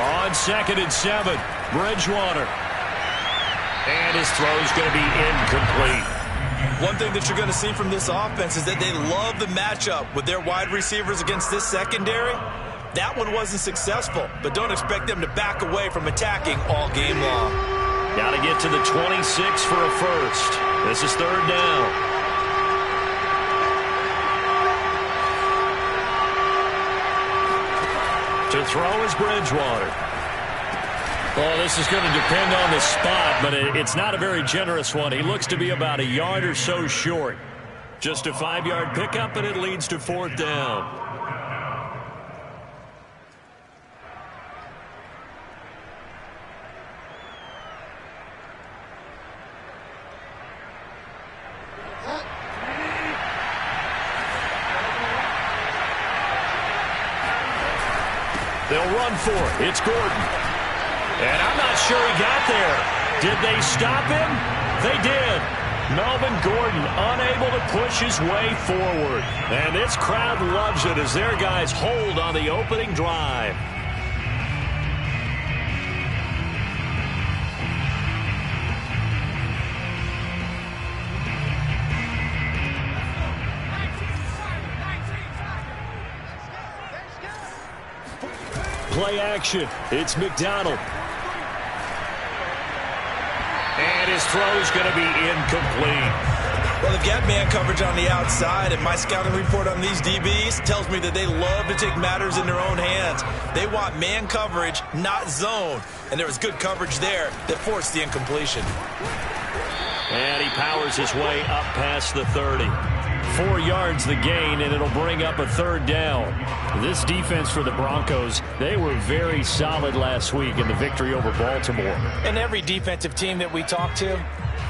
On 2nd and 7, Bridgewater. And his throw's going to be incomplete. One thing that you're going to see from this offense is that they love the matchup with their wide receivers against this secondary. That one wasn't successful, but don't expect them to back away from attacking all game long. Got to get to the 26 for a first. This is 3rd down. To throw is Bridgewater. Well, this is going to depend on the spot, but it's not a very generous one. He looks to be about a yard or so short. Just a 5-yard pickup, and it leads to 4th down. They'll run for it. It's Gordon. And I'm not sure he got there. Did they stop him? They did. Melvin Gordon unable to push his way forward. And this crowd loves it as their guys hold on the opening drive. Play action. It's McDonald. And his throw's going to be incomplete. Well, they've got man coverage on the outside, and my scouting report on these DBs tells me that they love to take matters in their own hands. They want man coverage, not zone. And there was good coverage there that forced the incompletion. And he powers his way up past the 30. 4 yards the gain, and it'll bring up a 3rd down. This defense for the Broncos, they were very solid last week in the victory over Baltimore. And every defensive team that we talk to,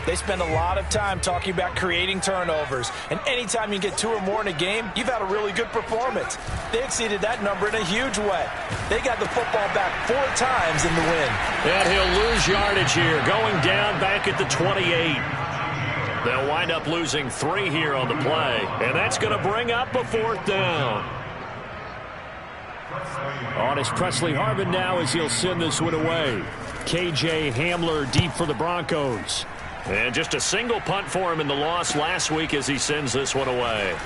they spend a lot of time talking about creating turnovers. And anytime you get 2 or more in a game, you've had a really good performance. They exceeded that number in a huge way. They got the football back 4 times in the win. And he'll lose yardage here, going down back at the 28. They'll wind up losing 3 here on the play, and that's going to bring up a 4th down. On is Presley Harvin now as he'll send this one away. KJ Hamler deep for the Broncos. And just a single punt for him in the loss last week as he sends this one away.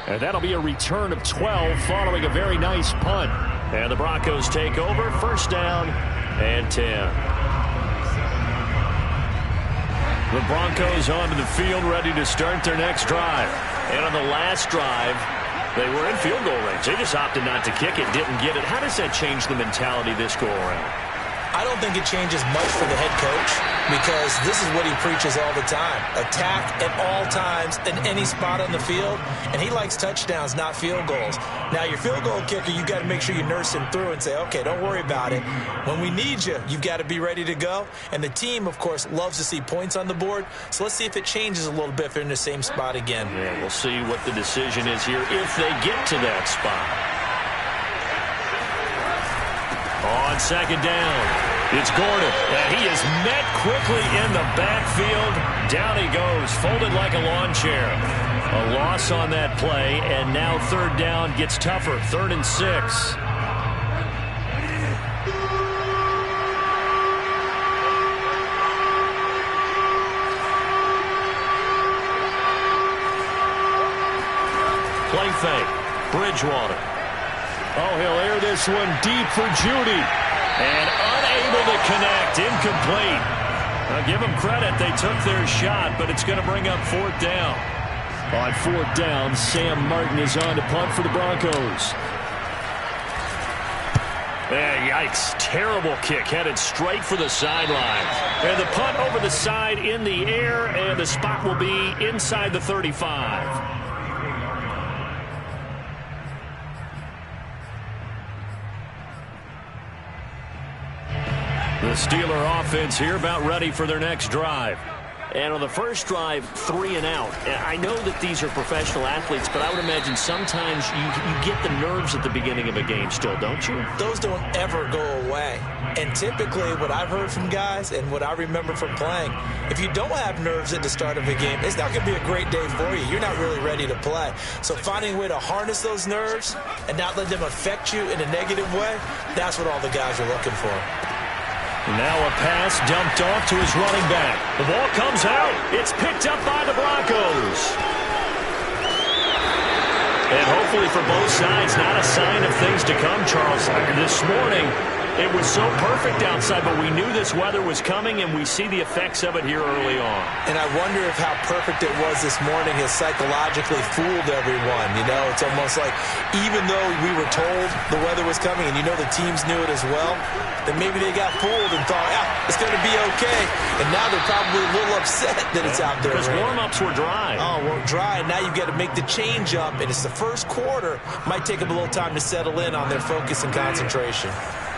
And that'll be a return of 12 following a very nice punt. And the Broncos take over, 1st down and 10. The Broncos onto the field ready to start their next drive. And on the last drive, they were in field goal range. They just opted not to kick it, didn't get it. How does that change the mentality this go around? I don't think it changes much for the head coach because this is what he preaches all the time. Attack at all times in any spot on the field, and he likes touchdowns, not field goals. Now, your field goal kicker, you've got to make sure you nurse him through and say, okay, don't worry about it. When we need you, you've got to be ready to go. And the team, of course, loves to see points on the board. So let's see if it changes a little bit if they're in the same spot again. Yeah, we'll see what the decision is here if they get to that spot. On 2nd down, it's Gordon, and he is met quickly in the backfield. Down he goes, folded like a lawn chair. A loss on that play, and now 3rd down gets tougher, 3rd and 6. Play fake, Bridgewater. Oh, he'll air this one deep for Judy. And unable to connect, incomplete. Now give them credit, they took their shot, but it's going to bring up 4th down. On 4th down, Sam Martin is on to punt for the Broncos. Yikes, terrible kick, headed straight for the sideline. And the punt over the side in the air, and the spot will be inside the 35. The Steeler offense here about ready for their next drive. And on the first drive, 3 and out. I know that these are professional athletes, but I would imagine sometimes you get the nerves at the beginning of a game still, don't you? Those don't ever go away. And typically what I've heard from guys and what I remember from playing, if you don't have nerves at the start of a game, it's not going to be a great day for you. You're not really ready to play. So finding a way to harness those nerves and not let them affect you in a negative way, that's what all the guys are looking for. Now a pass dumped off to his running back. The ball comes out. It's picked up by the Broncos. And hopefully for both sides, not a sign of things to come, Charles. This morning, it was so perfect outside, but we knew this weather was coming, and we see the effects of it here early on. And I wonder if how perfect it was this morning has psychologically fooled everyone. You know, it's almost like even though we were told the weather was coming, and you know the teams knew it as well, then maybe they got fooled and thought, yeah, it's going to be okay. And now they're probably a little upset that it's out there. Because warm-ups were dry. Oh, well, dry. And now you've got to make the change up, and it's the first quarter. Might take them a little time to settle in on their focus and concentration.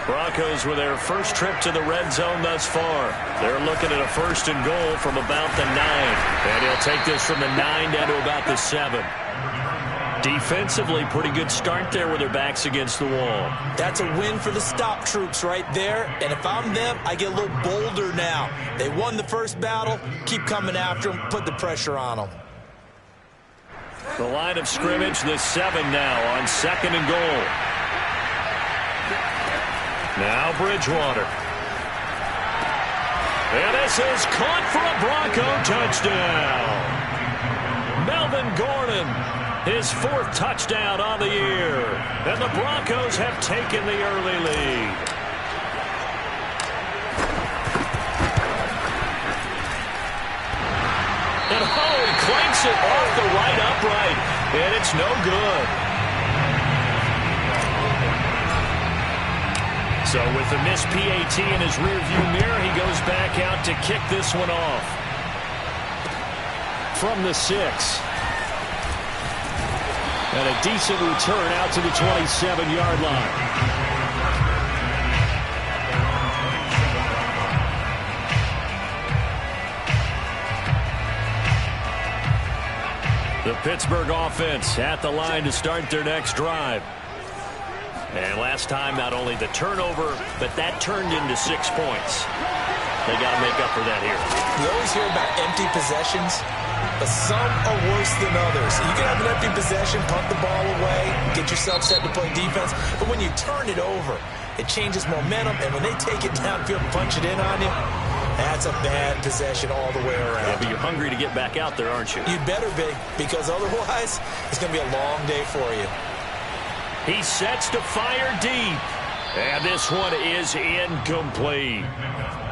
Broncos with their first trip to the red zone thus far. They're looking at a 1st and goal from about the 9. And he'll take this from the 9 down to about the 7. Defensively, pretty good start there with their backs against the wall. That's a win for the stop troops right there. And if I'm them, I get a little bolder now. They won the first battle. Keep coming after them. Put the pressure on them. The line of scrimmage, the 7 now on 2nd and goal. Now Bridgewater. And this is caught for a Bronco touchdown. Melvin Gordon, his 4th touchdown on the year. And the Broncos have taken the early lead. And he clanks it off the right upright. And it's no good. So with the missed PAT in his rearview mirror, he goes back out to kick this one off. From the 6. And a decent return out to the 27-yard line. The Pittsburgh offense at the line to start their next drive. And last time, not only the turnover, but that turned into 6 points. They got to make up for that here. You always hear about empty possessions, but some are worse than others. You can have an empty possession, punt the ball away, get yourself set to play defense, but when you turn it over, it changes momentum, and when they take it downfield and punch it in on you, that's a bad possession all the way around. Yeah, but you're hungry to get back out there, aren't you? You'd better be, because otherwise, it's going to be a long day for you. He sets to fire deep. And this one is incomplete.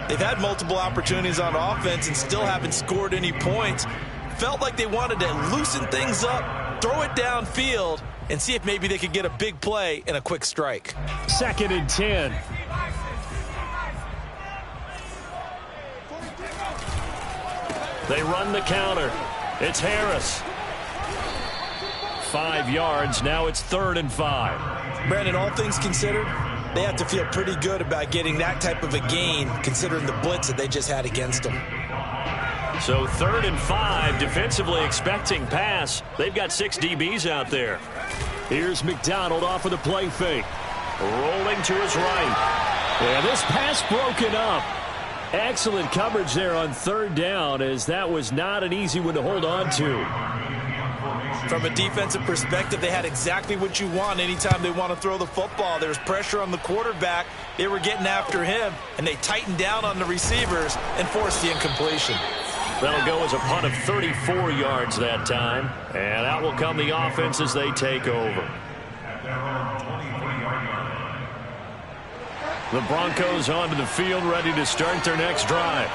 They've had multiple opportunities on offense and still haven't scored any points. Felt like they wanted to loosen things up, throw it downfield, and see if maybe they could get a big play and a quick strike. 2nd and 10. They run the counter. It's Harris. 5 yards. Now it's 3rd and 5. Brandon, all things considered, they have to feel pretty good about getting that type of a gain, considering the blitz that they just had against them. So 3rd and 5, defensively expecting pass. They've got 6 DBs out there. Here's McDonald off of the play fake. Rolling to his right. And this pass broken up. Excellent coverage there on 3rd down, as that was not an easy one to hold on to. From a defensive perspective, they had exactly what you want anytime they want to throw the football. There was pressure on the quarterback. They were getting after him, and they tightened down on the receivers and forced the incompletion. That'll go as a punt of 34 yards that time. And out will come the offense as they take over. The Broncos onto the field, ready to start their next drive.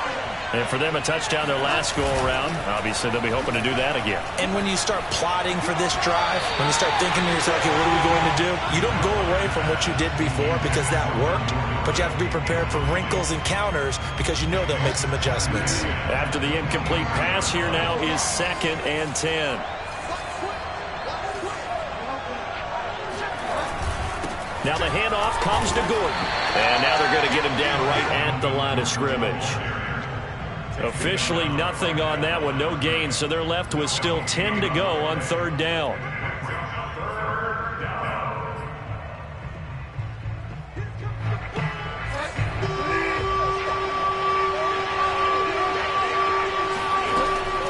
And for them, a touchdown their last go-around. Obviously, they'll be hoping to do that again. And when you start plotting for this drive, when you start thinking to yourself, okay, what are we going to do? You don't go away from what you did before because that worked, but you have to be prepared for wrinkles and counters because you know they'll make some adjustments. After the incomplete pass, here now is 2nd and 10. Now the handoff comes to Gordon. And now they're going to get him down right at the line of scrimmage. Officially nothing on that one, no gain, so they're left with still 10 to go on third down.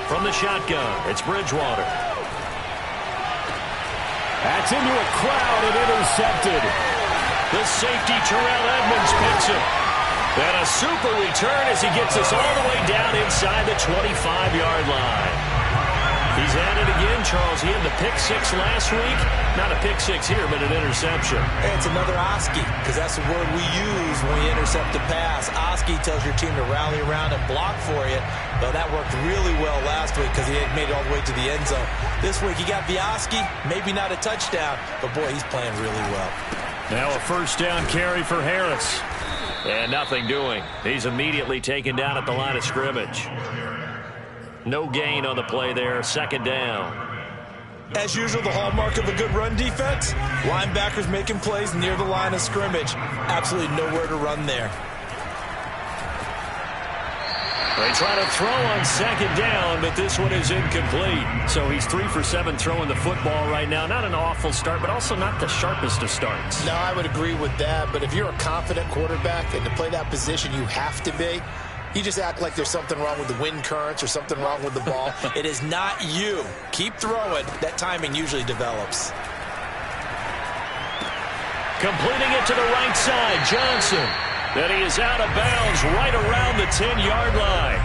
From the shotgun, it's Bridgewater. That's into a crowd and intercepted. The safety, Terrell Edmonds, picks him. And a super return as he gets us all the way down inside the 25-yard line. He's at it again, Charles. He had the pick six last week. Not a pick six here, but an interception. Hey, it's another Oski, because that's the word we use when we intercept a pass. Oski tells your team to rally around and block for you. Well, that worked really well last week because he had made it all the way to the end zone. This week, he got the Oski, maybe not a touchdown, but boy, he's playing really well. Now a first down carry for Harris. And nothing doing. He's immediately taken down at the line of scrimmage. No gain on the play there. Second down. As usual, the hallmark of a good run defense, linebackers making plays near the line of scrimmage. Absolutely nowhere to run there. They try to throw on second down, but this one is incomplete. So he's 3 for 7 throwing the football right now. Not an awful start, but also not the sharpest of starts. No, I would agree with that. But if you're a confident quarterback and to play that position, you have to be. You just act like there's something wrong with the wind currents or something wrong with the ball. It is not you. Keep throwing. That timing usually develops. Completing it to the right side, Johnson. Then he is out of bounds right around the 10-yard line.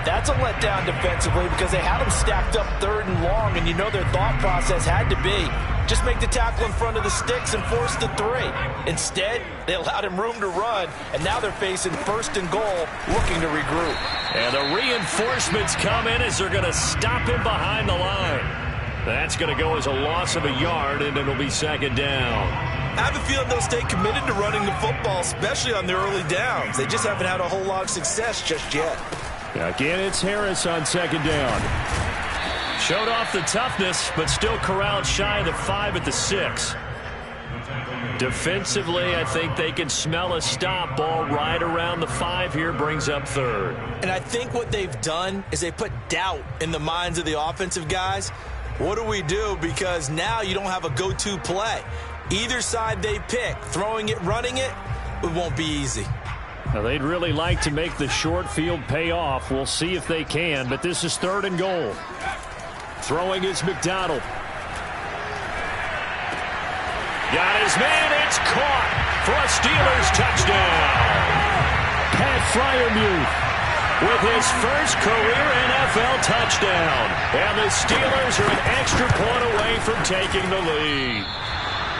That's a letdown defensively because they had him stacked up third and long, and you know their thought process had to be just make the tackle in front of the sticks and force the 3. Instead, they allowed him room to run, and now they're facing first and goal, looking to regroup. And the reinforcements come in as they're going to stop him behind the line. That's going to go as a loss of a yard, and it'll be second down. I have a feeling they'll stay committed to running the football, especially on their early downs. They just haven't had a whole lot of success just yet. Again, it's Harris on second down. Showed off the toughness, but still corralled shy of the 5 at the 6. Defensively, I think they can smell a stop. Ball right around the 5 here, brings up third. And I think what they've done is they put doubt in the minds of the offensive guys. What do we do? Because now you don't have a go-to play. Either side they pick, throwing it, running it, it won't be easy. Now, they'd really like to make the short field pay off. We'll see if they can, but this is third and goal. Throwing is McDonald. Got his man. It's caught for a Steelers touchdown. Pat Fryermuth with his first career NFL touchdown. And the Steelers are an extra point away from taking the lead.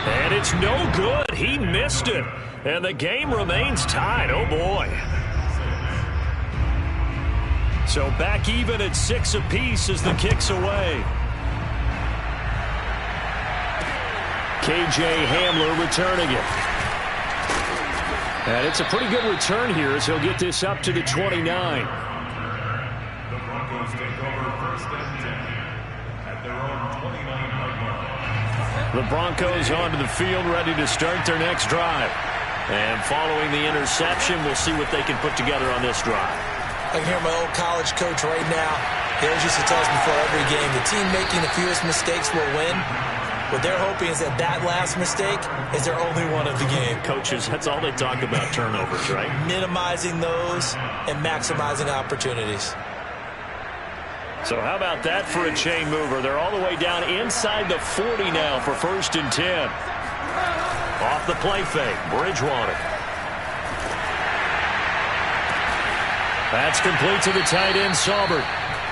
And it's no good. He missed it. And the game remains tied. Oh, boy. So back even at 6 apiece as the kick's away. K.J. Hamler returning it. And it's a pretty good return here as he'll get this up to the 29. The Broncos take over first and 10 at their own 29-yard line. The Broncos onto the field, ready to start their next drive. And following the interception, we'll see what they can put together on this drive. I can hear my old college coach right now. He always used to tell us before every game, the team making the fewest mistakes will win. What they're hoping is that that last mistake is their only one of the game. Coaches, that's all they talk about, turnovers, right? Minimizing those and maximizing opportunities. So how about that for a chain mover? They're all the way down inside the 40 now for first and 10. Off the play fake, Bridgewater. That's complete to the tight end, Saubert.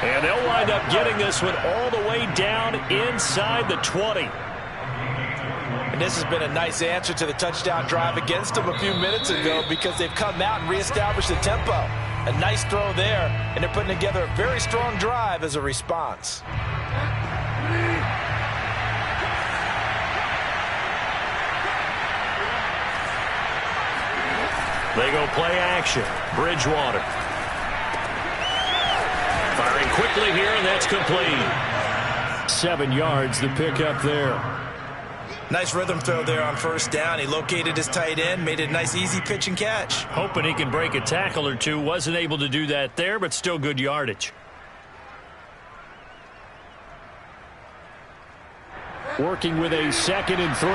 And they'll wind up getting this one all the way down inside the 20. And this has been a nice answer to the touchdown drive against them a few minutes ago because they've come out and reestablished the tempo. A nice throw there, and they're putting together a very strong drive as a response. They go play action. Bridgewater. Firing quickly here, and that's complete. 7 yards, the pickup there. Nice rhythm throw there on first down. He located his tight end, made it a nice easy pitch and catch. Hoping he can break a tackle or two. Wasn't able to do that there, but still good yardage. Working with a 2nd and 3.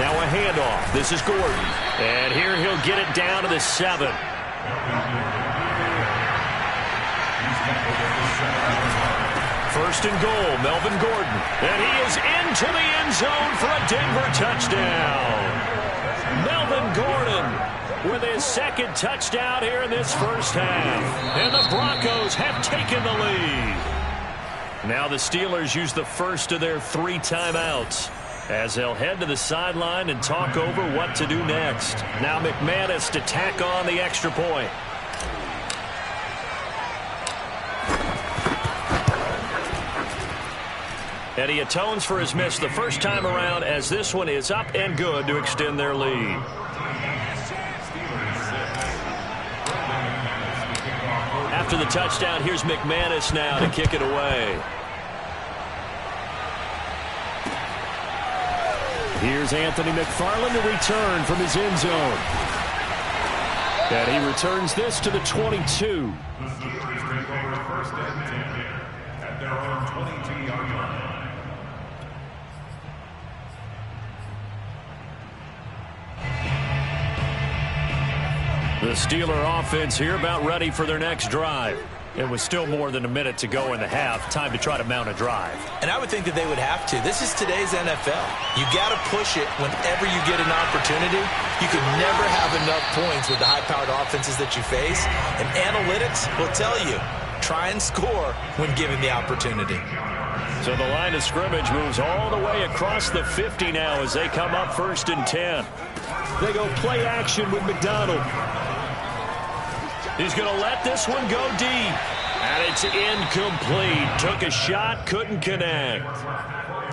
Now a handoff. This is Gordon. And here he'll get it down to the 7. First and goal, Melvin Gordon. And he is into the end zone for a Denver touchdown. Melvin Gordon with his 2nd touchdown here in this first half. And the Broncos have taken the lead. Now the Steelers use the first of their 3 timeouts as they'll head to the sideline and talk over what to do next. Now McManus to tack on the extra point. And he atones for his miss the first time around as this one is up and good to extend their lead. After the touchdown, here's McManus now to kick it away. Here's Anthony McFarland to return from his end zone. And he returns this to the 22. The Steelers take over 1st and 10 at their own 22-yard line. The Steeler offense here about ready for their next drive. It was still more than a minute to go in the half. Time to try to mount a drive. And I would think that they would have to. This is today's NFL. You got to push it whenever you get an opportunity. You can never have enough points with the high-powered offenses that you face. And analytics will tell you, try and score when given the opportunity. So the line of scrimmage moves all the way across the 50 now as they come up 1st and 10. They go play action with McDonald. He's going to let this one go deep. And it's incomplete. Took a shot, couldn't connect.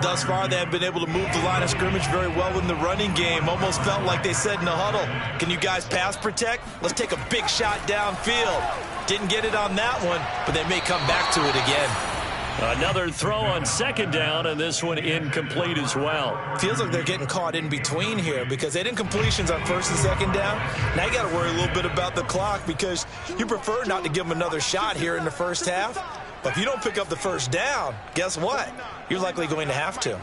Thus far, they have been able to move the line of scrimmage very well in the running game. Almost felt like they said in the huddle, can you guys pass protect? Let's take a big shot downfield. Didn't get it on that one, but they may come back to it again. Another throw on 2nd down, and this one incomplete as well. Feels like they're getting caught in between here because they didn't completions on 1st and 2nd down. Now you got to worry a little bit about the clock because you prefer not to give them another shot here in the first half. But if you don't pick up the 1st down, guess what? You're likely going to have to.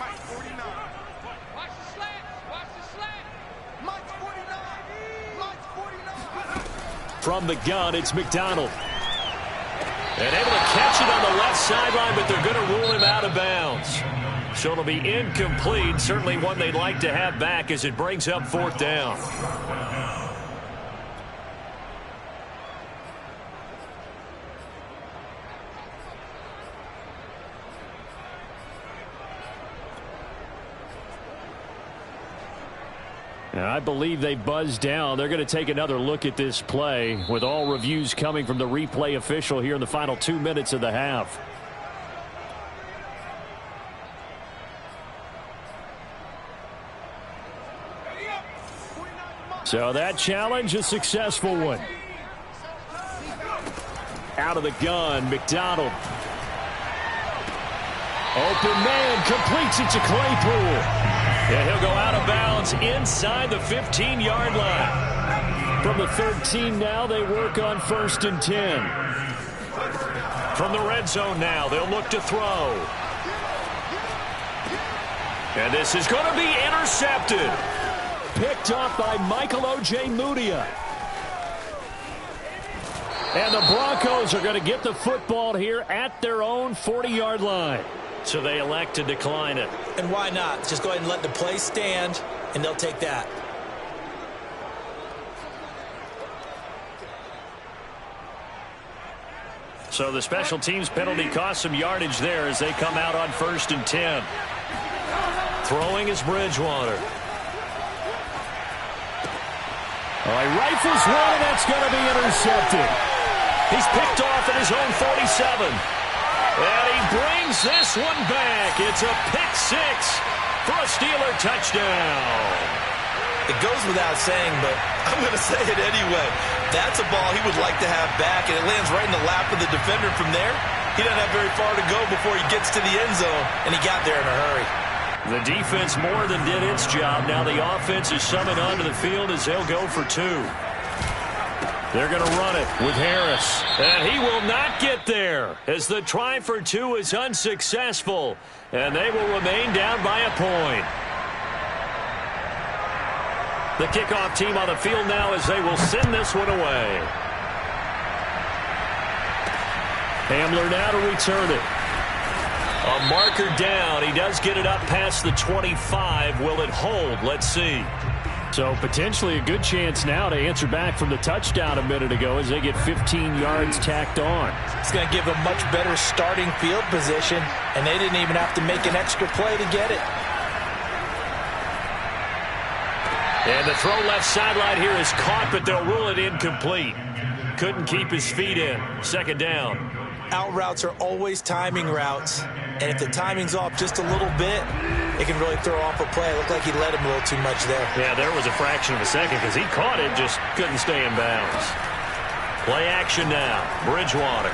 From the gun, it's McDonald. And able to catch it on the left sideline, but they're going to rule him out of bounds. So it'll be incomplete. Certainly one they'd like to have back as it brings up 4th down. Now, I believe they buzzed down. They're going to take another look at this play with all reviews coming from the replay official here in the final 2 minutes of the half. So that challenge, a successful one. Out of the gun, McDonald. Open man, completes it to Claypool. And he'll go out of bounds inside the 15-yard line. From the 13 now, they work on 1st and 10. From the red zone now, they'll look to throw. And this is going to be intercepted. Picked off by Michael Ojemudia. And the Broncos are going to get the football here at their own 40-yard line. So they elect to decline it. And why not? Just go ahead and let the play stand, and they'll take that. So the special teams penalty cost some yardage there as they come out on 1st and 10. Throwing is Bridgewater. He rifles one, and that's going to be intercepted. He's picked off at his own 47. And he brings this one back. It's a pick 6 for a Steeler touchdown. It goes without saying, but I'm going to say it anyway. That's a ball he would like to have back, and it lands right in the lap of the defender from there. He doesn't have very far to go before he gets to the end zone, and he got there in a hurry. The defense more than did its job. Now the offense is summoned onto the field as they'll go for 2. They're going to run it with Harris. And he will not get there as the try for 2 is unsuccessful. And they will remain down by a point. The kickoff team on the field now as they will send this one away. Hamler now to return it. A marker down. He does get it up past the 25. Will it hold? Let's see. So potentially a good chance now to answer back from the touchdown a minute ago as they get 15 yards tacked on. It's going to give them much better starting field position, and they didn't even have to make an extra play to get it. And the throw left sideline here is caught, but they'll rule it incomplete. Couldn't keep his feet in. Second down. Out routes are always timing routes, and if the timing's off just a little bit, it can really throw off a play. It looked like he led him a little too much there. Yeah, there was a fraction of a second because he caught it, just couldn't stay in bounds. Play action now. Bridgewater.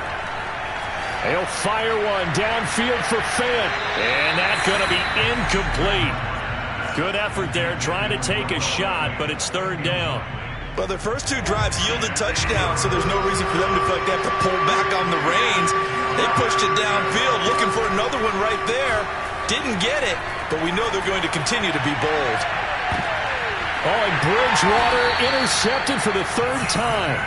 He'll fire one downfield for Fant, and that's going to be incomplete. Good effort there trying to take a shot, but it's third down. Well, their first 2 drives yielded touchdowns, so there's no reason for them to feel like they have to pull back on the reins. They pushed it downfield, looking for another one right there. Didn't get it, but we know they're going to continue to be bold. Oh, and Bridgewater intercepted for the 3rd time.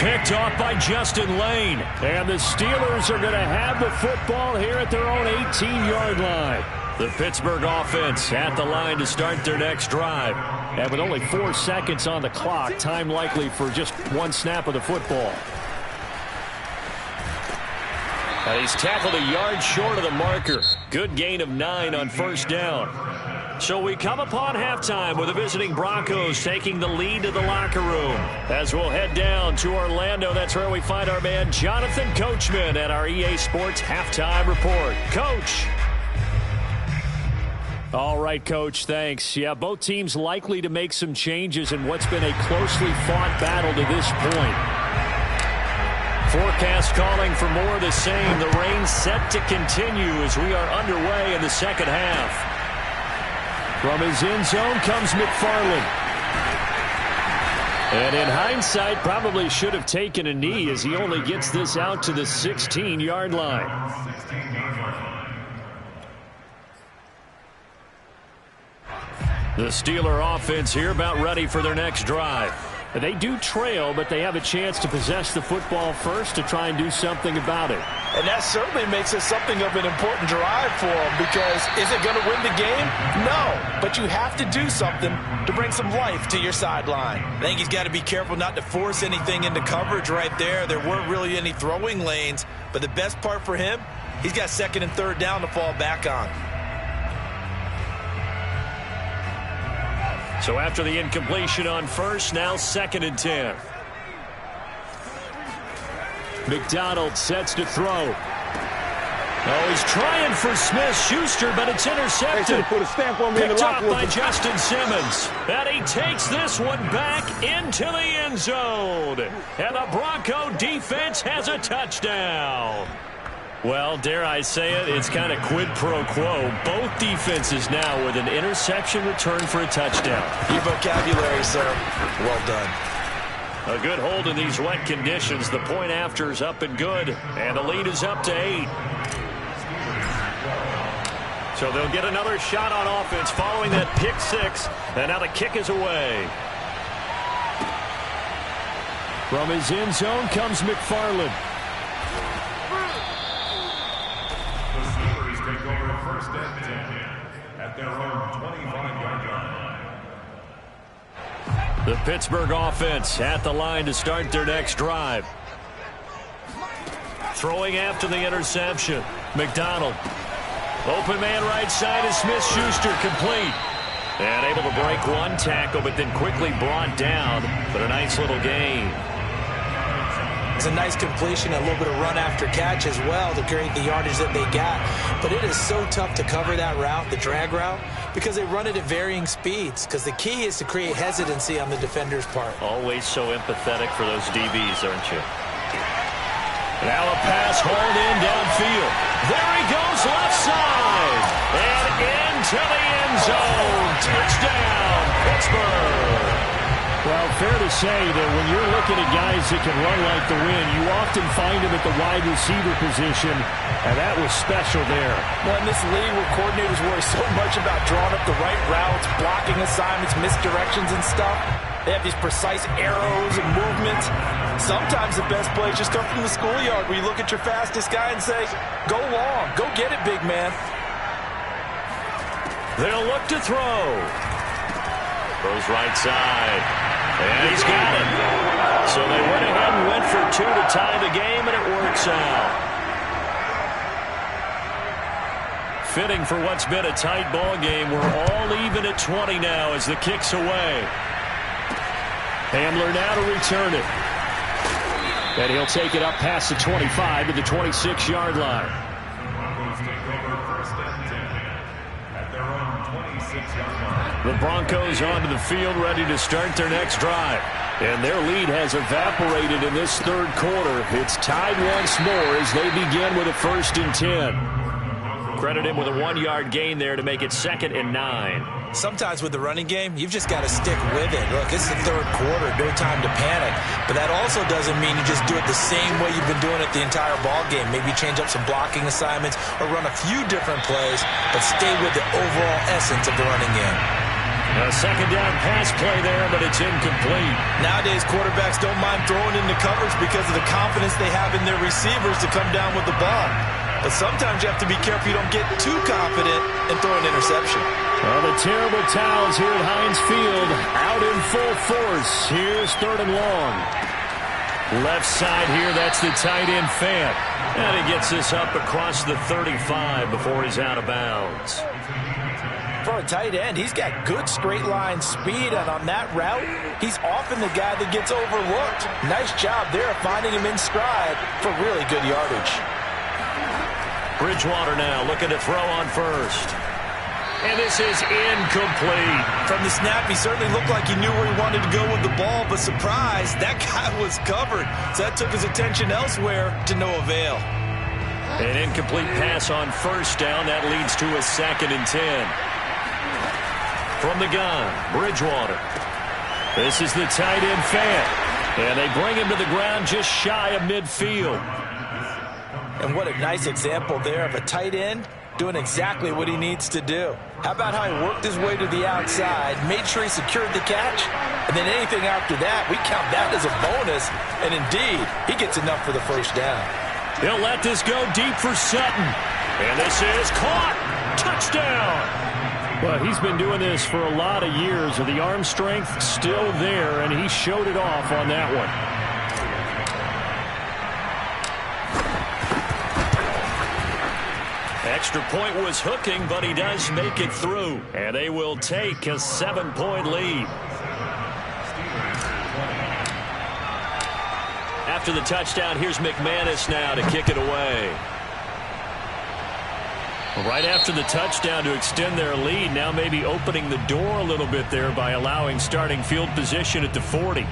Picked off by Justin Lane. And the Steelers are going to have the football here at their own 18-yard line. The Pittsburgh offense at the line to start their next drive. And with only 4 seconds on the clock, time likely for just 1 snap of the football. And he's tackled a yard short of the marker. Good gain of 9 on first down. So we come upon halftime with the visiting Broncos taking the lead to the locker room. As we'll head down to Orlando, that's where we find our man Jonathan Coachman at our EA Sports Halftime Report. Coach. All right, Coach, thanks. Yeah, both teams likely to make some changes in what's been a closely fought battle to this point. Forecast calling for more of the same. The rain set to continue as we are underway in the second half. From his end zone comes McFarland. And in hindsight, probably should have taken a knee as he only gets this out to the 16-yard line. The Steeler offense here about ready for their next drive. They do trail, but they have a chance to possess the football first to try and do something about it. And that certainly makes it something of an important drive for them, because is it going to win the game? No, but you have to do something to bring some life to your sideline. I think he's got to be careful not to force anything into coverage right there. There weren't really any throwing lanes, but the best part for him, he's got 2nd and 3rd down to fall back on. So after the incompletion on first, now 2nd and 10. McDonald sets to throw. Oh, he's trying for Smith-Schuster, but it's intercepted. Put a stamp on me. Picked off by Justin Simmons. And he takes this one back into the end zone. And the Bronco defense has a touchdown. Well, dare I say it, it's kind of quid pro quo. Both defenses now with an interception return for a touchdown. Your vocabulary, sir. Well done. A good hold in these wet conditions. The point after is up and good. And the lead is up to 8. So they'll get another shot on offense following that pick 6. And now the kick is away. From his end zone comes McFarland. Take over 1st and 10 at their own 25-yard line. The Pittsburgh offense at the line to start their next drive. Throwing after the interception. McDonald. Open man right side is Smith-Schuster, complete. And able to break 1 tackle, but then quickly brought down. But a nice little gain. It's a nice completion, a little bit of run after catch as well to create the yardage that they got. But it is so tough to cover that route, the drag route, because they run it at varying speeds. Because the key is to create hesitancy on the defender's part. Always so empathetic for those DBs, aren't you? Now a pass hauled in downfield. There he goes, left side. And into the end zone. Touchdown, Pittsburgh. Well, fair to say that when you're looking at guys that can run like the wind, you often find them at the wide receiver position, and that was special there. Well, in this league where coordinators worry so much about drawing up the right routes, blocking assignments, misdirections and stuff, they have these precise arrows and movements. Sometimes the best plays just come from the schoolyard where you look at your fastest guy and say, go long, go get it, big man. They'll look to throw. Throws right side. And he's got it. So they went ahead and went for 2 to tie the game, and it works out. Fitting for what's been a tight ball game. We're all even at 20 now as the kick's away. Hamler now to return it. And he'll take it up past the 25 to the 26-yard line. Broncos take over first and 10 at their own 26-yard line. The Broncos onto the field, ready to start their next drive. And their lead has evaporated in this third quarter. It's tied once more as they begin with a 1st and 10. Credit him with a 1-yard gain there to make it 2nd and 9. Sometimes with the running game, you've just got to stick with it. Look, it's the third quarter, no time to panic. But that also doesn't mean you just do it the same way you've been doing it the entire ball game. Maybe change up some blocking assignments or run a few different plays, but stay with the overall essence of the running game. A 2nd down pass play there, but it's incomplete. Nowadays, quarterbacks don't mind throwing into coverage because of the confidence they have in their receivers to come down with the ball. But sometimes you have to be careful you don't get too confident and throw an interception. Well, the terrible towels here at Heinz Field out in full force. Here's 3rd and long. Left side here, that's the tight end Fant. And he gets this up across the 35 before he's out of bounds. For a tight end, he's got good straight line speed, and on that route, he's often the guy that gets overlooked. Nice job there of finding him in stride for really good yardage. Bridgewater now looking to throw on first. And this is incomplete. From the snap, he certainly looked like he knew where he wanted to go with the ball, but surprise, that guy was covered. So that took his attention elsewhere to no avail. An incomplete pass on 1st down. That leads to a 2nd and 10. From the gun, Bridgewater. This is the tight end Fant. And they bring him to the ground just shy of midfield. And what a nice example there of a tight end doing exactly what he needs to do. How about how he worked his way to the outside, made sure he secured the catch, and then anything after that, we count that as a bonus. And indeed, he gets enough for the 1st down. He'll let this go deep for Sutton. And this is caught. Touchdown. Well, he's been doing this for a lot of years, and the arm strength still there, and he showed it off on that one. Extra point was hooking, but he does make it through. And they will take a 7-point lead. After the touchdown, here's McManus now to kick it away. Right after the touchdown to extend their lead, now maybe opening the door a little bit there by allowing starting field position at the 40.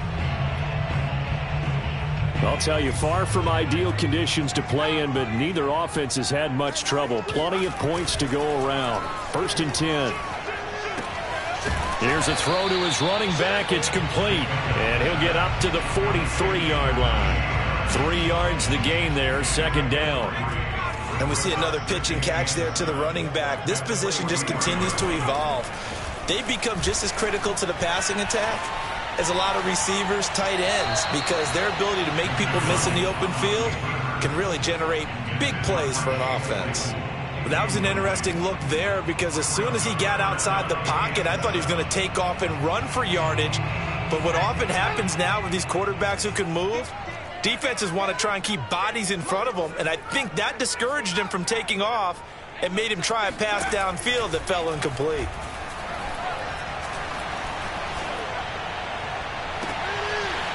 I'll tell you, far from ideal conditions to play in, but neither offense has had much trouble. Plenty of points to go around. 1st and 10. Here's a throw to his running back. It's complete. And he'll get up to the 43-yard line. 3 yards the gain there, 2nd down. And we see another pitch and catch there to the running back. This position just continues to evolve. They've become just as critical to the passing attack as a lot of receivers, tight ends, because their ability to make people miss in the open field can really generate big plays for an offense. But that was an interesting look there, because as soon as he got outside the pocket, I thought he was going to take off and run for yardage. But what often happens now with these quarterbacks who can move, defenses want to try and keep bodies in front of them, and I think that discouraged him from taking off and made him try a pass downfield that fell incomplete.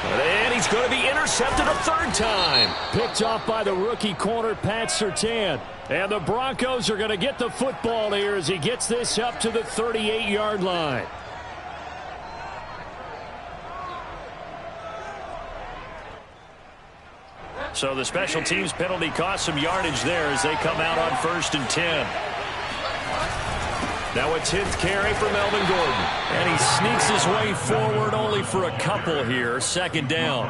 And he's going to be intercepted a third time. Picked off by the rookie corner, Pat Surtain. And the Broncos are going to get the football here as he gets this up to the 38-yard line. So the special teams penalty cost some yardage there as they come out on 1st and 10. Now a 10th carry for Melvin Gordon. And he sneaks his way forward only for a couple here. 2nd down.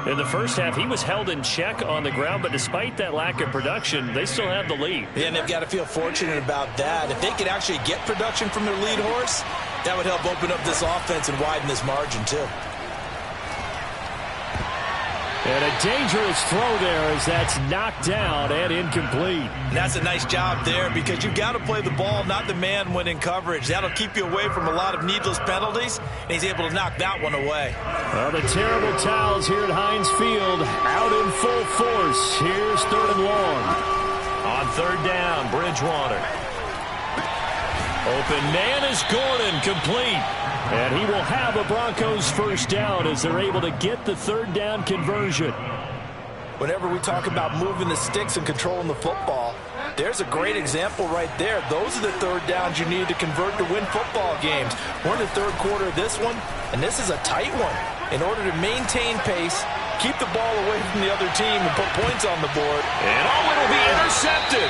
In the first half, he was held in check on the ground, but despite that lack of production, they still have the lead. Yeah, and they've got to feel fortunate about that. If they could actually get production from their lead horse, that would help open up this offense and widen this margin too. And a dangerous throw there as that's knocked down and incomplete. And that's a nice job there because you've got to play the ball, not the man when in coverage. That'll keep you away from a lot of needless penalties, and he's able to knock that one away. Well, the terrible towels here at Heinz Field out in full force. Here's 3rd and long. On 3rd down, Bridgewater. Open man is Gordon, complete. And he will have a Broncos 1st down as they're able to get the 3rd down conversion. Whenever we talk about moving the sticks and controlling the football, there's a great example right there. Those are the 3rd downs you need to convert to win football games. We're in the 3rd quarter of this one, and this is a tight one. In order to maintain pace, keep the ball away from the other team, and put points on the board. And it'll be intercepted.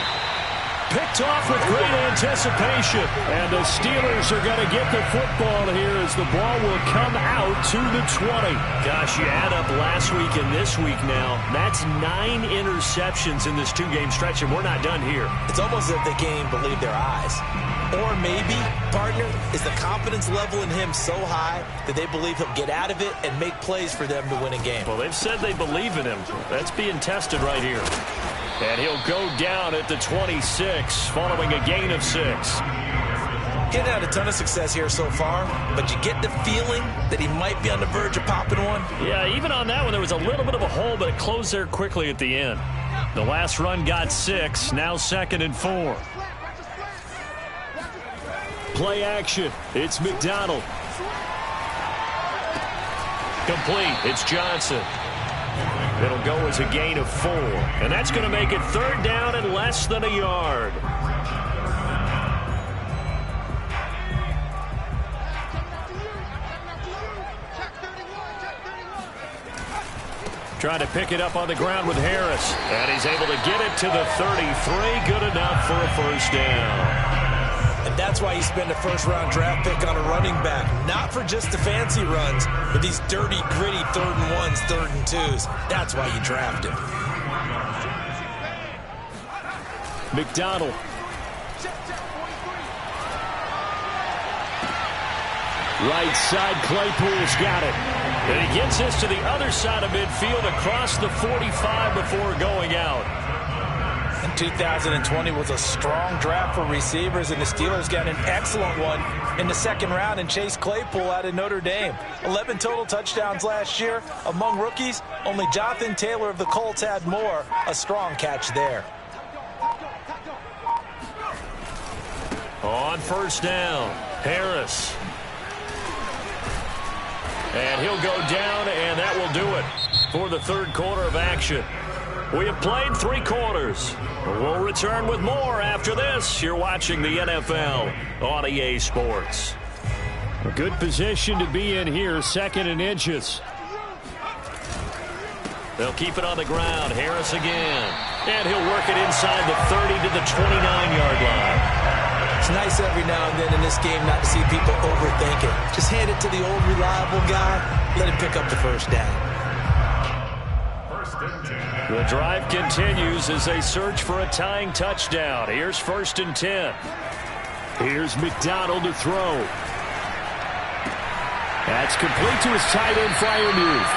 Picked off with great anticipation. And the Steelers are going to get the football here as the ball will come out to the 20. Gosh, you add up last week and this week now. That's 9 interceptions in this 2-game stretch, and we're not done here. It's almost as if they can't even believe their eyes. Or maybe, partner, is the confidence level in him so high that they believe he'll get out of it and make plays for them to win a game. Well, they've said they believe in him. That's being tested right here. And he'll go down at the 26 following a gain of 6. Getting had a ton of success here so far, but you get the feeling that he might be on the verge of popping one. Yeah, even on that one, there was a little bit of a hole, but it closed there quickly at the end. The last run got 6, now 2nd and 4. Play action. It's McDonald. Complete. It's Johnson. It'll go as a gain of 4. And that's going to make it 3rd down and less than a yard. Trying to pick it up on the ground with Harris. And he's able to get it to the 33. Good enough for a 1st down. And that's why you spend a 1st-round draft pick on a running back. Not for just the fancy runs, but these dirty, gritty 3rd and 1s, 3rd and 2s. That's why you draft him. McDonald. Right side, Claypool's got it. And he gets this to the other side of midfield across the 45 before going out. And 2020 was a strong draft for receivers, and the Steelers got an excellent one in the 2nd round and Chase Claypool out of Notre Dame. 11 total touchdowns last year. Among rookies, only Jonathan Taylor of the Colts had more. A strong catch there. On 1st down, Harris. And he'll go down, and that will do it for the 3rd quarter of action. We have played 3 quarters. We'll return with more after this. You're watching the NFL on EA Sports. A good position to be in here, 2nd and inches. They'll keep it on the ground. Harris again. And he'll work it inside the 30 to the 29-yard line. It's nice every now and then in this game not to see people overthink it. Just hand it to the old reliable guy. Let him pick up the 1st down. The drive continues as they search for a tying touchdown. Here's 1st and 10. Here's McDonald to throw. That's complete to his tight end, Freiermuth.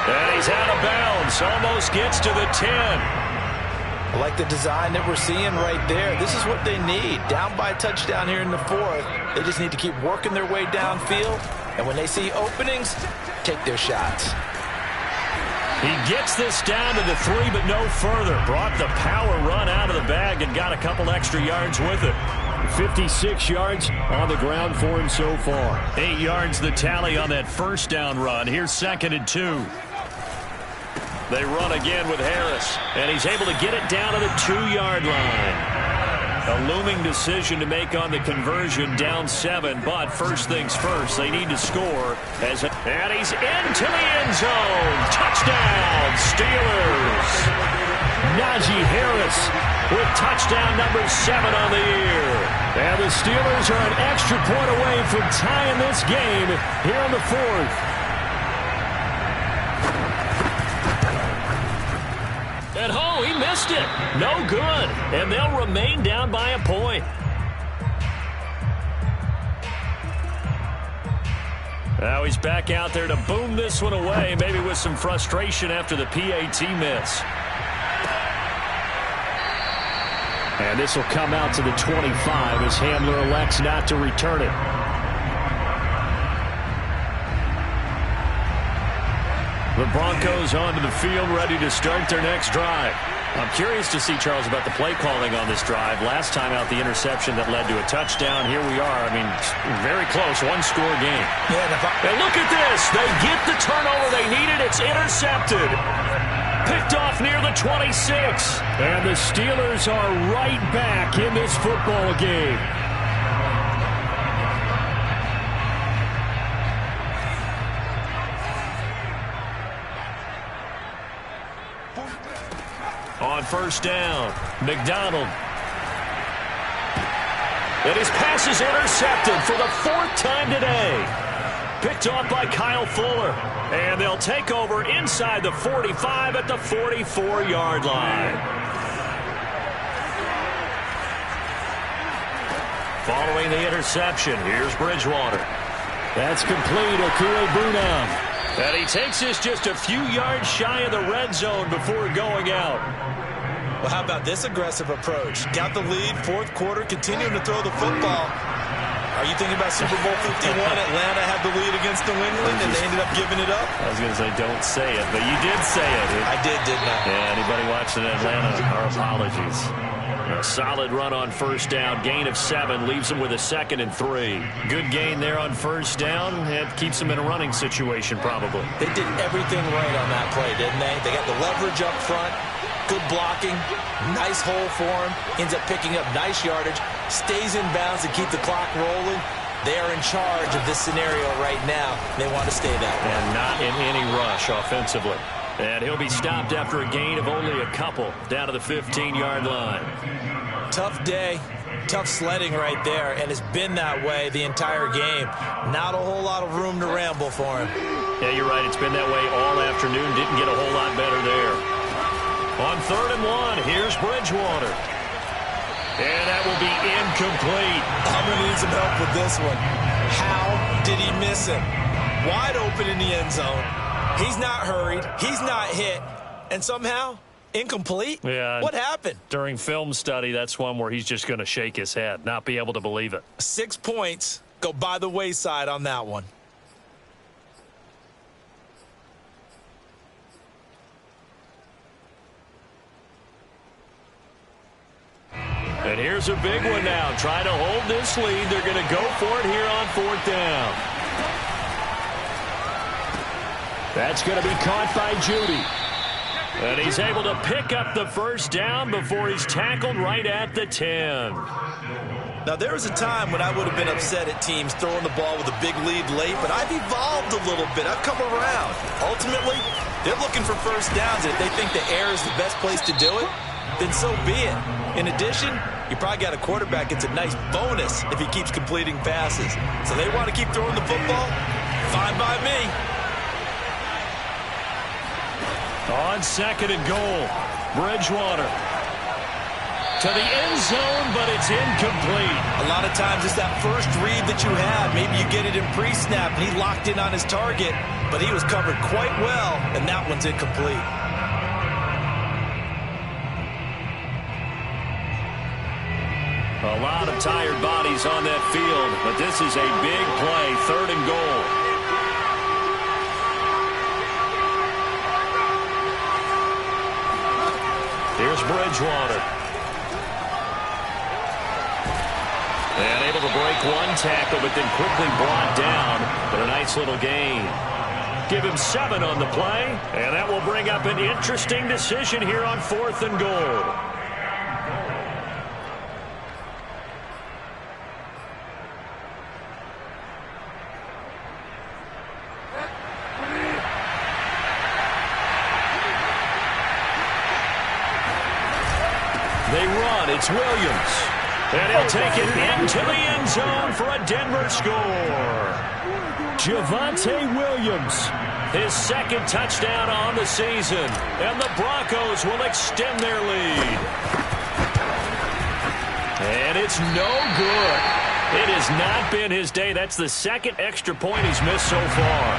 And he's out of bounds. Almost gets to the 10. I like the design that we're seeing right there. This is what they need. Down by a touchdown here in the 4th. They just need to keep working their way downfield. And when they see openings, take their shots. He gets this down to the 3, but no further. Brought the power run out of the bag and got a couple extra yards with it. 56 yards on the ground for him so far. 8 yards the tally on that 1st down run. Here's 2nd and 2. They run again with Harris, and he's able to get it down to the 2-yard line. A looming decision to make on the conversion, down 7, but first things first, they need to score. And he's into the end zone. Touchdown, Steelers. Najee Harris with touchdown number 7 on the year. And the Steelers are an extra point away from tying this game here in the 4th. At home, he missed it. No good. And they'll remain down by a point. Now he's back out there to boom this one away, maybe with some frustration after the PAT miss. And this will come out to the 25 as Hamler elects not to return it. The Broncos onto the field, ready to start their next drive. I'm curious to see, Charles, about the play calling on this drive. Last time out, the interception that led to a touchdown. Here we are. I mean, very close, one-score game. And look at this. They get the turnover they needed. It's intercepted. Picked off near the 26. And the Steelers are right back in this football game. On first down, McDonald. And his pass is intercepted for the 4th time today. Picked off by Kyle Fuller. And they'll take over inside the 45 at the 44-yard line. Following the interception, here's Bridgewater. That's complete, Okure-Bunam. And he takes this just a few yards shy of the red zone before going out. Well, how about this aggressive approach? Got the lead, 4th quarter, continuing to throw the football. Are you thinking about Super Bowl 51? Atlanta had the lead against New England, and they ended up giving it up? I was going to say, don't say it, but you did say it. I didn't I? Yeah, anybody watching Atlanta, our apologies. A solid run on first down. Gain of 7 leaves them with a 2nd and 3. Good gain there on first down. It keeps them in a running situation, probably. They did everything right on that play, didn't they? They got the leverage up front. Good blocking. Nice hole for him. Ends up picking up nice yardage. Stays in bounds to keep the clock rolling. They are in charge of this scenario right now. They want to stay that way. And not in any rush offensively. And he'll be stopped after a gain of only a couple down to the 15-yard line. Tough day. Tough sledding right there, and it's been that way the entire game. Not a whole lot of room to ramble for him. Yeah, you're right. It's been that way all afternoon. Didn't get a whole lot better there. On 3rd and 1, here's Bridgewater. And that will be incomplete. I'm going to need some help with this one. How did he miss him? Wide open in the end zone. He's not hurried. He's not hit. And somehow, incomplete? Yeah. What happened? During film study, that's one where he's just going to shake his head, not be able to believe it. 6 points go by the wayside on that one. And here's a big one now. Trying to hold this lead. They're going to go for it here on 4th down. That's going to be caught by Judy. And he's able to pick up the first down before he's tackled right at the 10. Now, there was a time when I would have been upset at teams throwing the ball with a big lead late, but I've evolved a little bit. I've come around. Ultimately, they're looking for first downs, and if they think the air is the best place to do it, then so be it. In addition, you probably got a quarterback. It's a nice bonus if he keeps completing passes. So they want to keep throwing the football? Fine by me. On 2nd and goal, Bridgewater to the end zone, but it's incomplete. A lot of times it's that first read that you have. Maybe you get it in pre-snap, and he locked in on his target, but he was covered quite well, and that one's incomplete. A lot of tired bodies on that field, but this is a big play, 3rd and goal. Here's Bridgewater. And able to break one tackle, but then quickly brought down. But a nice little gain. give him 7 on the play. And that will bring up an interesting decision here on 4th and goal. They run. It's Williams. And he'll take it into the end zone for a Denver score. Javonte Williams, his 2nd touchdown on the season. And the Broncos will extend their lead. And it's no good. It has not been his day. That's the 2nd extra point he's missed so far.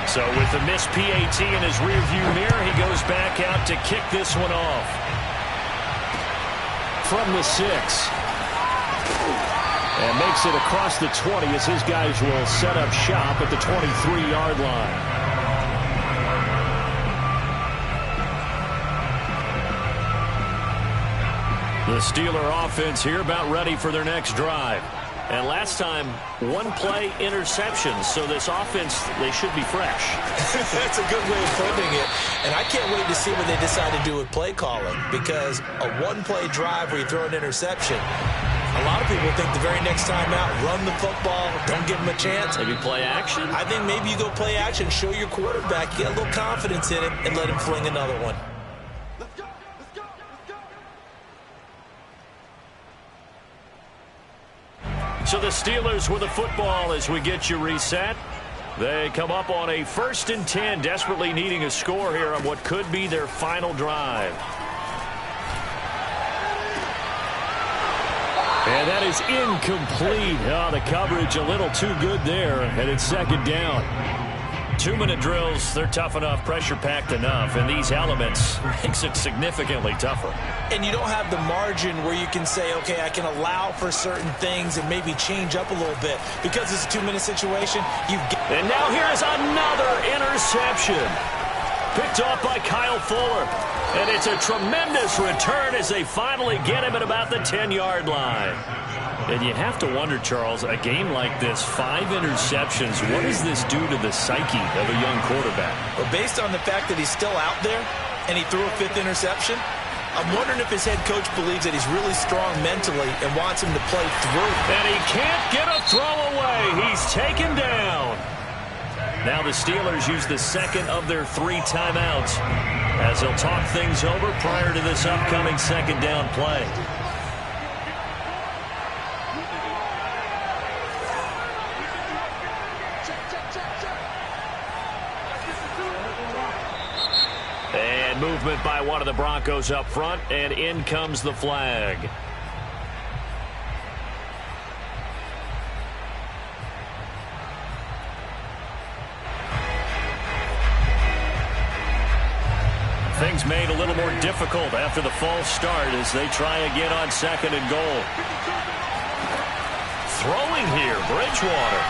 So with the missed PAT in his rearview mirror, he goes back out to kick this one off. From the 6. And makes it across the 20 as his guys will set up shop at the 23-yard line. The Steeler offense here about ready for their next drive. And last time, 1-play interception. So this offense, they should be fresh. That's a good way of putting it. And I can't wait to see what they decide to do with play calling. Because a 1-play drive where you throw an interception, a lot of people think the very next time out, run the football, don't give them a chance. Maybe play action? I think maybe you go play action, show your quarterback, get a little confidence in him, and let him fling another one. So the Steelers with the football as we get you reset. They come up on a 1st and 10, desperately needing a score here on what could be their final drive. And that is incomplete. Oh, the coverage a little too good there, and it's 2nd down. 2-minute drills, they're tough enough, pressure-packed enough, and these elements makes it significantly tougher. And you don't have the margin where you can say, okay, I can allow for certain things and maybe change up a little bit. Because it's a 2-minute situation, And now here's another interception. Picked off by Kyle Fuller. And it's a tremendous return as they finally get him at about the 10-yard line. And you have to wonder, Charles, a game like this, 5 interceptions, what does this do to the psyche of a young quarterback? Well, based on the fact that he's still out there and he threw a 5th interception, I'm wondering if his head coach believes that he's really strong mentally and wants him to play through. And he can't get a throw away. He's taken down. Now the Steelers use the 2nd of their 3 timeouts as they'll talk things over prior to this upcoming 2nd down play. And movement by one of the Broncos up front, and in comes the flag. Things made a little more difficult after the false start as they try again on 2nd and goal. Throwing here, Bridgewater.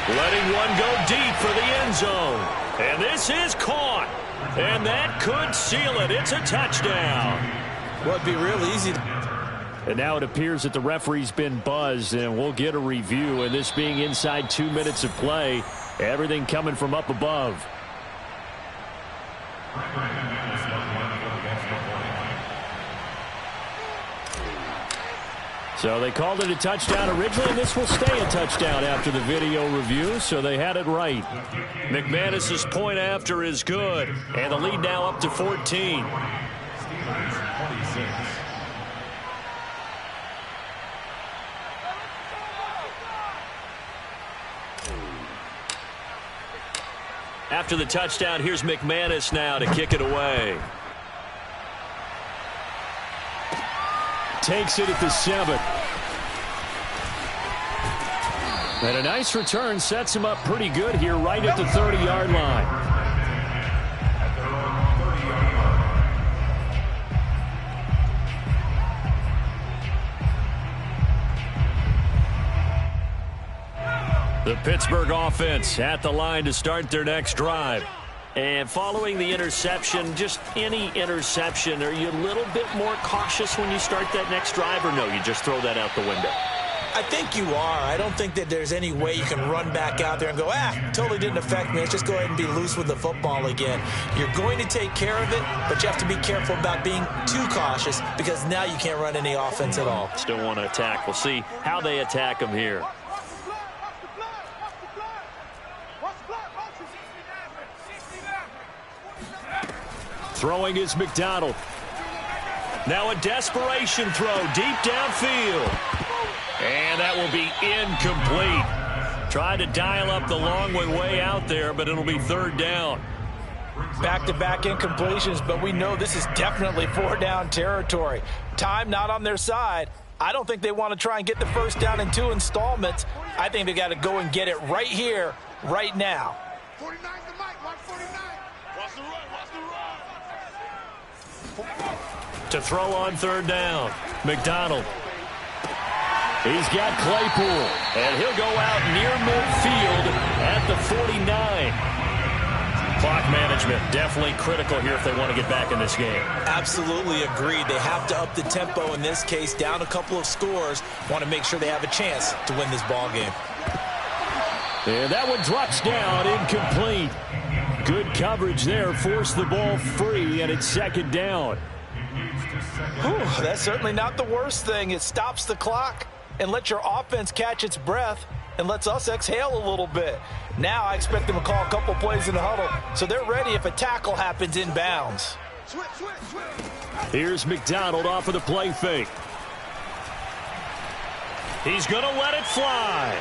Letting one go deep for the end zone. And this is caught. And that could seal it. It's a touchdown. Well, it'd be real easy. And now it appears that the referee's been buzzed, and we'll get a review. And this being inside 2 minutes of play, everything coming from up above. So they called it a touchdown originally, and this will stay a touchdown after the video review, so they had it right. McManus's point after is good, and the lead now up to 14. After the touchdown, here's McManus now to kick it away. Takes it at the 7. And a nice return sets him up pretty good here right at the 30-yard line. The Pittsburgh offense at the line to start their next drive. And following the interception, just any interception, are you a little bit more cautious when you start that next drive, or no, you just throw that out the window? I think you are. I don't think that there's any way you can run back out there and go, totally didn't affect me. Let's just go ahead and be loose with the football again. You're going to take care of it, but you have to be careful about being too cautious because now you can't run any offense at all. Still want to attack. We'll see how they attack him here. Throwing is McDonald. Now a desperation throw deep downfield. And that will be incomplete. Tried to dial up the long way out there, but it'll be third down. Back-to-back incompletions, but we know this is definitely four-down territory. Time not on their side. I don't think they want to try and get the first down in 2 installments. I think they got to go and get it right here, right now. 49's the mic, watch 49. Watch the run. To throw on third down, McDonald. He's got Claypool, and he'll go out near midfield at the 49. Clock management definitely critical here if they want to get back in this game. Absolutely agreed. They have to up the tempo in this case, down a couple of scores. Want to make sure they have a chance to win this ball game. And that one drops down, incomplete. Good coverage there, forced the ball free, and it's second down. Whew, that's certainly not the worst thing. It stops the clock and lets your offense catch its breath and lets us exhale a little bit. Now I expect them to call a couple plays in the huddle so they're ready if a tackle happens inbounds. Here's McDonald off of the play fake. He's going to let it fly.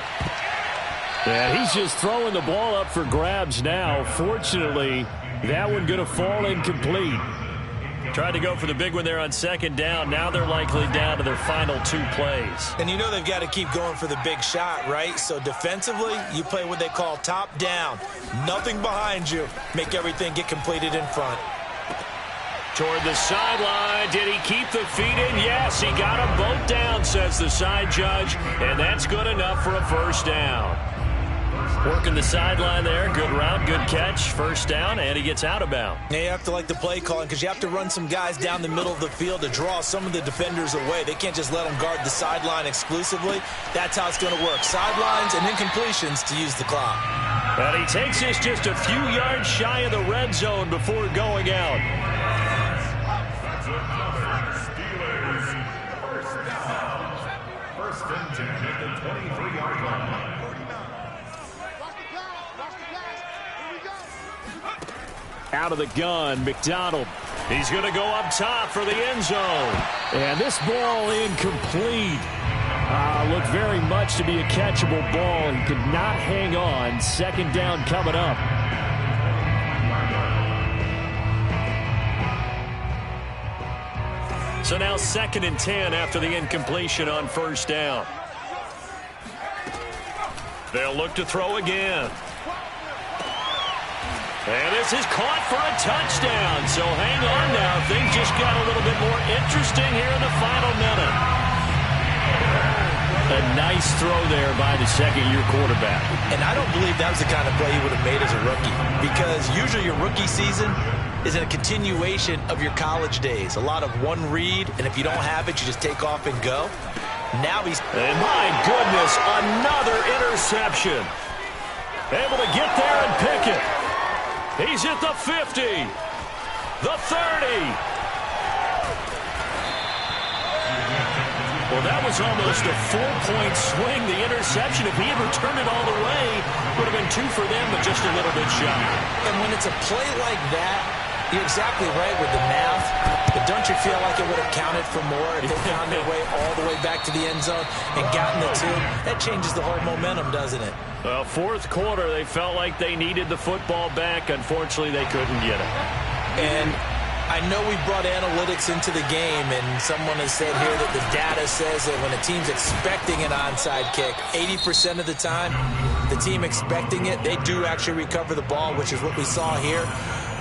And he's just throwing the ball up for grabs now. Fortunately, that one going to fall incomplete. Tried to go for the big one there on second down. Now they're likely down to their final 2 plays. And you know they've got to keep going for the big shot, right? So defensively, you play what they call top down. Nothing behind you. Make everything get completed in front. Toward the sideline. Did he keep the feet in? Yes, he got them both down, says the side judge. And that's good enough for a first down. Working the sideline there. Good route, good catch. First down, and he gets out of bounds. Now you have to like the play calling because you have to run some guys down the middle of the field to draw some of the defenders away. They can't just let them guard the sideline exclusively. That's how it's going to work. Sidelines and incompletions to use the clock. And he takes this just a few yards shy of the red zone before going out. First and 10 at the 23-yard line. Out of the gun, McDonald. He's going to go up top for the end zone. And this ball incomplete. Looked very much to be a catchable ball. He could not hang on. Second down coming up. So now 2nd and 10 after the incompletion on first down. They'll look to throw again. And this is caught for a touchdown. So hang on now. Things just got a little bit more interesting here in the final minute. A nice throw there by the second-year quarterback. And I don't believe that was the kind of play he would have made as a rookie. Because usually your rookie season is a continuation of your college days. A lot of one read, and if you don't have it, you just take off and go. Now he's... And my goodness, another interception. Able to get there and pick it. He's at the 50, the 30. Well, that was almost a 4-point swing. The interception, if he had returned it all the way, would have been 2 for them, but just a little bit shy. And when it's a play like that, you're exactly right with the math. But don't you feel like it would have counted for more if they found their way all the way back to the end zone and gotten the 2? That changes the whole momentum, doesn't it? Well, fourth quarter, they felt like they needed the football back. Unfortunately, they couldn't get it. And I know we brought analytics into the game, and someone has said here that the data says that when a team's expecting an onside kick, 80% of the time, the team expecting it, they do actually recover the ball, which is what we saw here.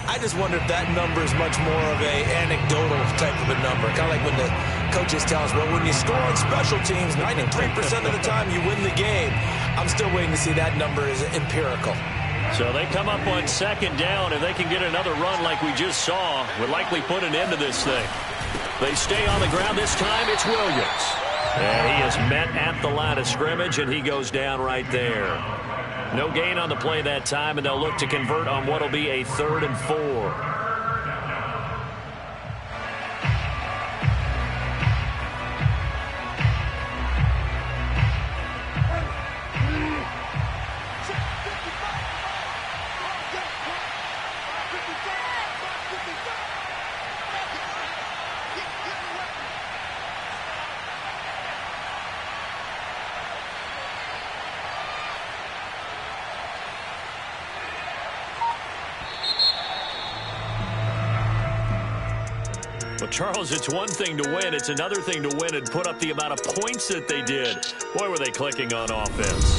I just wonder if that number is much more of a anecdotal type of a number. Kind of like when the coaches tell us, well, when you score on special teams, 93% of the time you win the game. I'm still waiting to see that number is empirical. So they come up on second down. If they can get another run like we just saw, would likely put an end to this thing. They stay on the ground this time. It's Williams. And he is met at the line of scrimmage, and he goes down right there. No gain on the play that time, and they'll look to convert on what will be a 3rd and 4. Well, Charles, it's one thing to win. It's another thing to win and put up the amount of points that they did. Boy, were they clicking on offense.